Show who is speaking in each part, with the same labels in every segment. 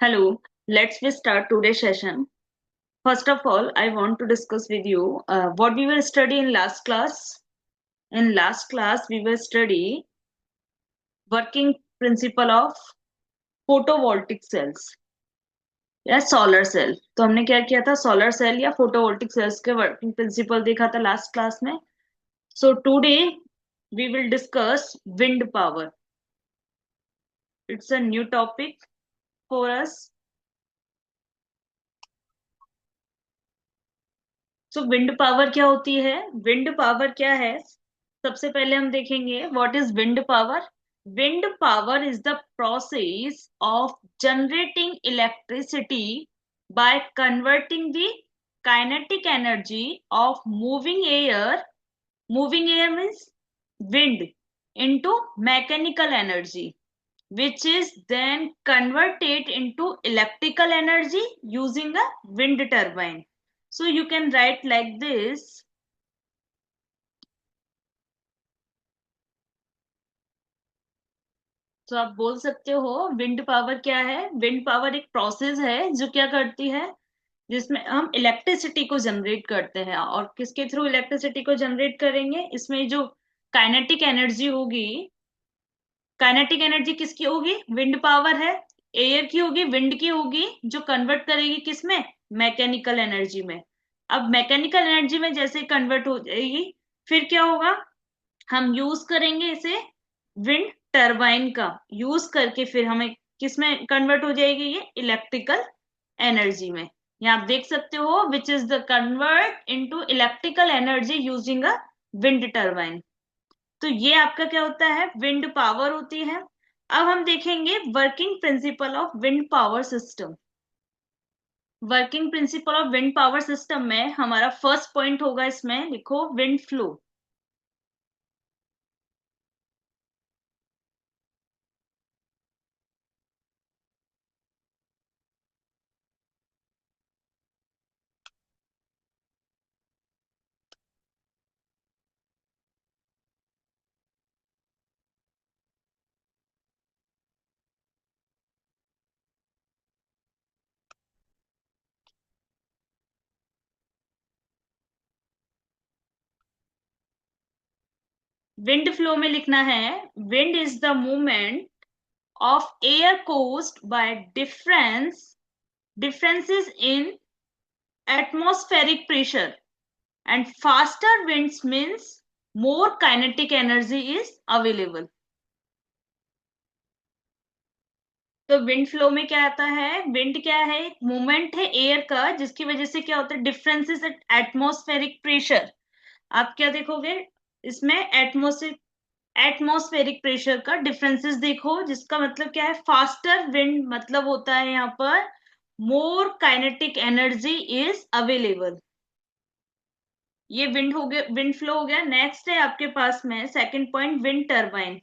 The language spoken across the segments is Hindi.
Speaker 1: Hello, let's we start today's session. First of all, I want to discuss with you what we will study in last class. In last class, we will study working principle of photovoltaic cells या सोलर सेल. तो हमने क्या किया था, सोलर सेल या फोटोवोल्टिक सेल्स के वर्किंग प्रिंसिपल देखा था लास्ट क्लास में. So today we will discuss wind power. It's a new topic for us. So wind power क्या होती है? विंड पावर क्या है, सबसे पहले हम देखेंगे what is wind power. Wind power is the process of generating electricity by converting the kinetic energy of moving air means wind into mechanical energy which is then converted into electrical energy using a wind turbine. So you can write like this. तो आप बोल सकते हो विंड पावर क्या है. विंड पावर एक प्रोसेस है जो क्या करती है, जिसमें हम इलेक्ट्रिसिटी को जनरेट करते हैं. और किसके थ्रू इलेक्ट्रिसिटी को जनरेट करेंगे, इसमें जो काइनेटिक एनर्जी होगी, काइनेटिक एनर्जी किसकी होगी, विंड पावर है, एयर की होगी, विंड की होगी, जो कन्वर्ट करेगी किसमें, मैकेनिकल एनर्जी में. अब मैकेनिकल एनर्जी में जैसे कन्वर्ट हो जाएगी, फिर क्या होगा, हम यूज करेंगे इसे विंड टरबाइन का यूज करके, फिर हमें किसमें कन्वर्ट हो जाएगी, ये इलेक्ट्रिकल एनर्जी में. यहाँ आप देख सकते हो which is the convert into electrical energy using a wind turbine. तो ये आपका क्या होता है, विंड पावर होती है. अब हम देखेंगे working principle of wind power system. Working principle of wind power system में हमारा फर्स्ट पॉइंट होगा, इसमें लिखो विंड फ्लो. विंड फ्लो में लिखना है, wind is the movement of air caused by differences in atmospheric pressure, and faster winds means more kinetic energy is available. तो विंड फ्लो में क्या आता है, विंड क्या है, एक मूवमेंट है एयर का, जिसकी वजह से क्या होता है, डिफरेंसेस एटमॉस्फेरिक प्रेशर. आप क्या देखोगे इसमें, एटमॉस्फेरिक प्रेशर का डिफरेंसेस देखो, जिसका मतलब क्या है, फास्टर विंड मतलब होता है यहाँ पर मोर काइनेटिक एनर्जी इज अवेलेबल. ये विंड हो गया, विंड फ्लो हो गया. नेक्स्ट है आपके पास में second point, wind turbine.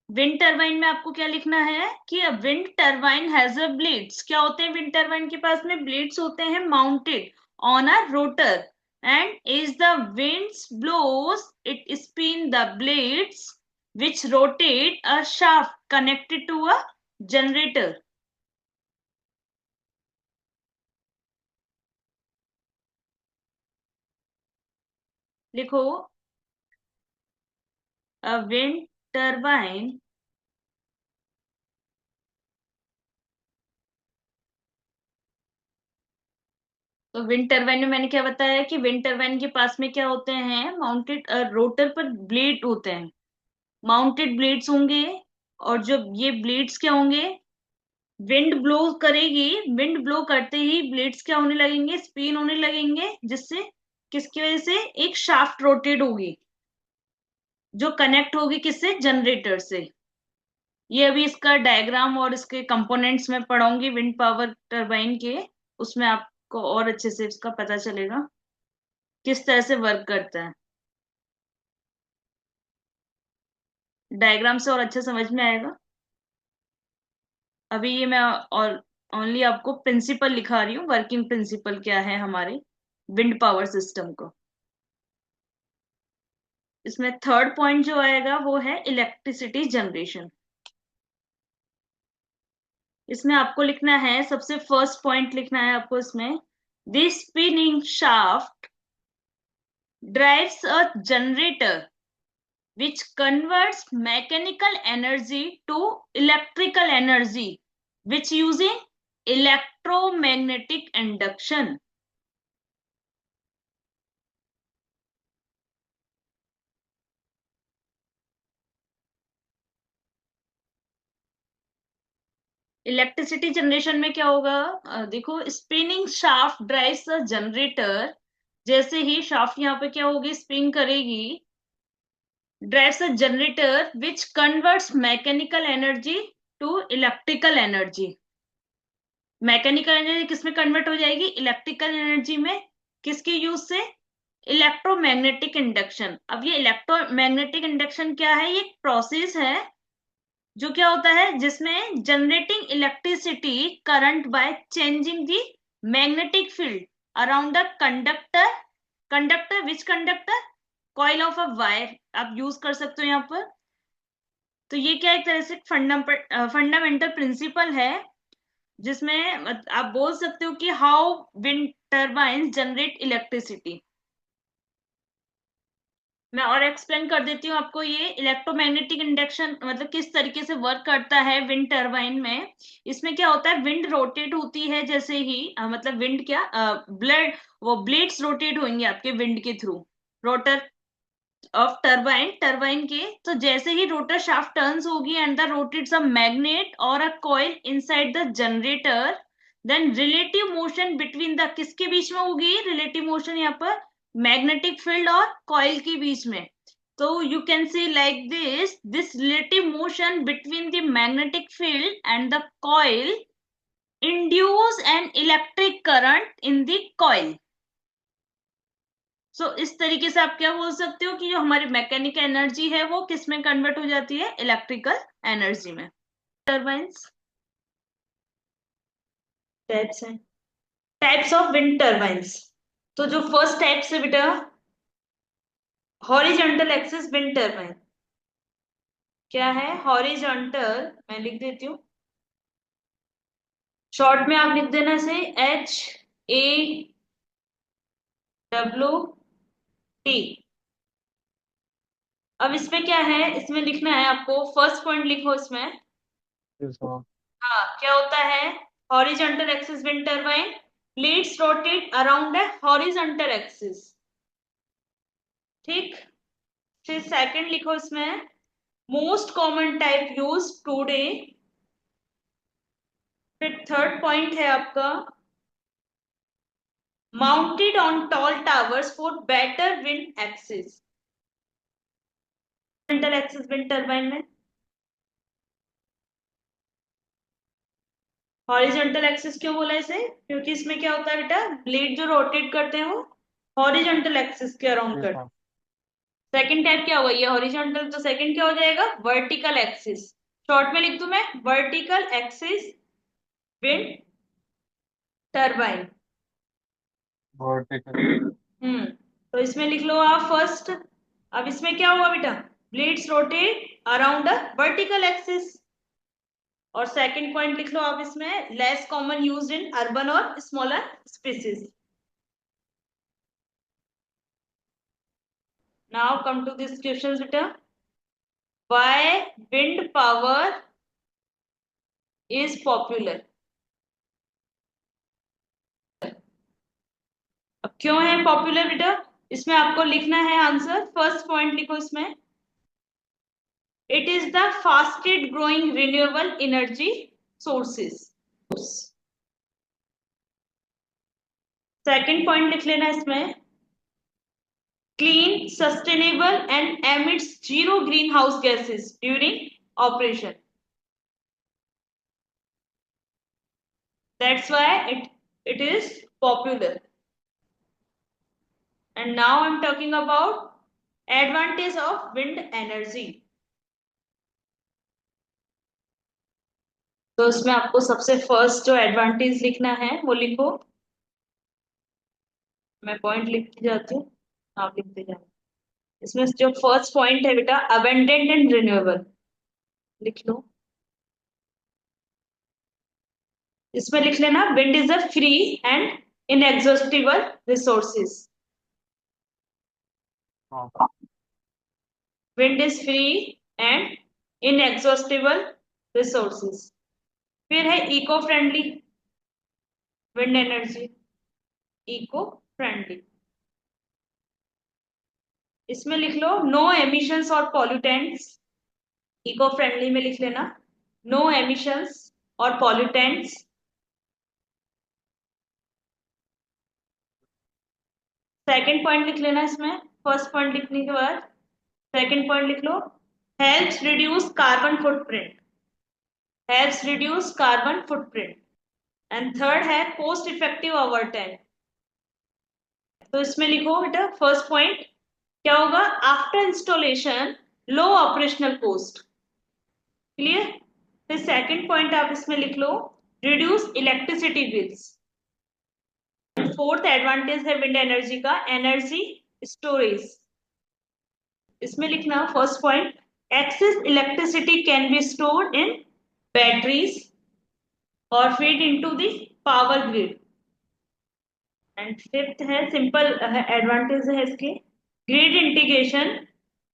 Speaker 1: Wind turbine में आपको क्या लिखना है कि wind turbine has a blades. क्या होते हैं विंड टरबाइन के पास में, ब्लेड्स होते हैं mounted on a rotor, and is the winds blows it spin the blades which rotate a shaft connected to a generator. लिखो, a wind turbine तो विंड टरबाइन में मैंने क्या बताया कि विंड टरबाइन के पास में क्या होते हैं, माउंटेड रोटर पर ब्लेड होते हैं, माउंटेड ब्लेड्स होंगे. और जब ये ब्लेड्स क्या होंगे, विंड ब्लो करेगी, विंड ब्लो करते ही ब्लेड्स क्या होने लगेंगे, स्पिन होने लगेंगे, जिससे किसकी वजह से, एक शाफ्ट रोटेट होगी जो कनेक्ट होगी किससे, जनरेटर से. ये अभी इसका डायग्राम और इसके कंपोनेंट्स में पढ़ाऊंगी विंड पावर टरबाइन के, उसमें आपको और अच्छे से इसका पता चलेगा किस तरह से वर्क करता है. डायग्राम से और अच्छा समझ में आएगा. अभी ये मैं और ओनली आपको प्रिंसिपल लिखा रही हूँ, वर्किंग प्रिंसिपल क्या है हमारे विंड पावर सिस्टम को. इसमें थर्ड पॉइंट जो आएगा वो है इलेक्ट्रिसिटी जनरेशन. इसमें आपको लिखना है, सबसे फर्स्ट पॉइंट लिखना है आपको इसमें, this spinning shaft drives a generator which converts mechanical energy to electrical energy, which using electromagnetic induction. Electricity generation में क्या होगा, देखो, spinning shaft drives a generator, जैसे ही शाफ्ट यहाँ पे क्या होगी, स्पिन करेगी, drives a generator which converts mechanical energy to electrical energy. Mechanical energy किसमें कन्वर्ट हो जाएगी, इलेक्ट्रिकल एनर्जी में। किसके यूज से, इलेक्ट्रोमैग्नेटिक इंडक्शन। अब ये इलेक्ट्रोमैग्नेटिक इंडक्शन क्या है, ये एक प्रोसेस है जो क्या होता है, जिसमें generating electricity current by changing the magnetic field around the conductor. Conductor, which conductor, coil of a wire आप यूज कर सकते हो यहाँ पर। तो ये क्या एक तरह से फंडामेंटल प्रिंसिपल है, जिसमें आप बोल सकते हो कि how wind turbine generate electricity. मैं और एक्सप्लेन कर देती हूँ आपको, ये इलेक्ट्रोमैग्नेटिक इंडक्शन मतलब किस तरीके से वर्क करता है विंड टर्बाइन में। इसमें क्या होता है, विंड रोटेट होती है, जैसे ही मतलब विंड क्या, ब्लेड, वो ब्लेड्स रोटेट होंगे आपके विंड के through, rotor of turbine, turbine के। तो जैसे ही रोटर शाफ्ट टर्न्स होगी and the rotates a magnet और a coil inside the generator, then relative motion between the, किसके बीच में होगी रिलेटिव मोशन यहाँ पर, मैग्नेटिक फील्ड और कॉइल के बीच में। तो you can see like this relative motion between the magnetic field and the coil induce an electric current in the coil. इस तरीके से आप क्या बोल सकते हो कि जो हमारी मैकेनिकल एनर्जी है वो किस में कन्वर्ट हो जाती है, इलेक्ट्रिकल एनर्जी में। टर्बाइंस टाइप्स हैं, टाइप्स ऑफ विंड टर्बाइंस। तो जो फर्स्ट टाइप से बेटा, हॉरिजॉन्टल एक्सिस विंड टर्बाइन। क्या है हॉरिजॉन्टल, मैं लिख देती हूँ, शॉर्ट में आप लिख देना से HAWT। अब इसमें क्या है, इसमें लिखना है आपको, फर्स्ट पॉइंट लिखो इसमें। हाँ, क्या होता है, horizontal axis wind turbine, blades rotate around a horizontal axis. ठीक, फिर सेकंड लिखो इसमें, most common type use today. फिर थर्ड पॉइंट है आपका, mounted on tall towers for better wind axis. Horizontal axis wind turbine में, हॉरिजॉन्टल एक्सिस क्यों बोला इसे, क्योंकि इसमें क्या होता है बेटा, ब्लेड जो रोटेट करते हैं वो हॉरिजॉन्टल एक्सिस के अराउंड करते हैं। सेकंड टाइप क्या होगा, ये हॉरिजॉन्टल, तो सेकंड क्या हो जाएगा, वर्टिकल एक्सिस। शॉर्ट में लिख दूं मैं, vertical axis wind turbine. Vertical, तो इसमें लिख लो आप फर्स्ट। अब इसमें क्या हुआ बेटा, blades rotate around the vertical axis. और सेकंड पॉइंट लिख लो आप इसमें, less common used in urban और smaller species. Now come to this question बेटा, why wind power is popular. अब क्यों है पॉपुलर बेटा, इसमें आपको लिखना है आंसर, फर्स्ट पॉइंट लिखो इसमें, it is the fastest growing renewable energy sources. Second point लिख लेना इसमें, clean sustainable and emits zero greenhouse gases during operation, that's why it is popular. And now I am talking about advantage of wind energy. तो इसमें आपको सबसे फर्स्ट जो एडवांटेज लिखना है वो लिखो, मैं पॉइंट लिखती जाती हूँ, आप लिखते जाओ। इसमें जो फर्स्ट पॉइंट है बेटा, अबेंडेंट एंड रिन्यूएबल, लिख लो। इसमें लिख लेना wind is a free and inexhaustible resources.
Speaker 2: हाँ।
Speaker 1: Wind is free and inexhaustible resources. फिर है eco friendly wind energy, eco friendly. इसमें लिख लो नो एमिशंस और पॉल्यूटेंट्स। इको फ्रेंडली में लिख लेना नो एमिशंस और पॉल्यूटेंट्स। सेकंड पॉइंट लिख लेना इसमें, फर्स्ट पॉइंट लिखने के बाद सेकंड पॉइंट लिख लो helps reduce carbon footprint, helps reduce carbon footprint. And third है कोस्ट इफेक्टिव ओवर टाइम। तो इसमें लिखो बेटा फर्स्ट पॉइंट क्या होगा, after installation low operational cost. Clear. फिर सेकंड पॉइंट आप इसमें लिख लो reduce electricity bills. Fourth advantage है विंड एनर्जी का एनर्जी स्टोरेज। इसमें लिखना first point excess electricity can be stored in batteries और feed into the power grid. And fifth है सिंपल एडवांटेज है इसके grid integration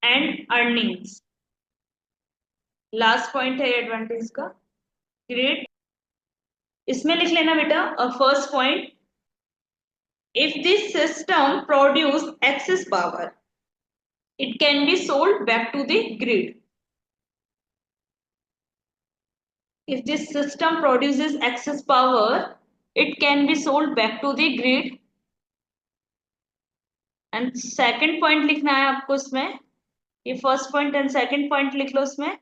Speaker 1: and earnings. Last point है एडवांटेज का ग्रिड। इसमें लिख लेना बेटा first point if this system produce excess power it can be sold back to the grid। if this system produces excess power it can be sold back to the grid। And second point लिखना है आपको इसमें, ये first point and second point लिख लो इसमें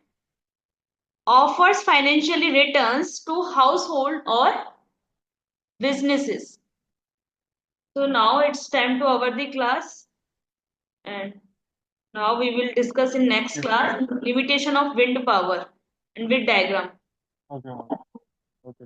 Speaker 1: offers financially returns to household or businesses। so now it's time to over the class and now we will discuss in next class limitation of wind power and with diagram।
Speaker 2: Okay. Okay.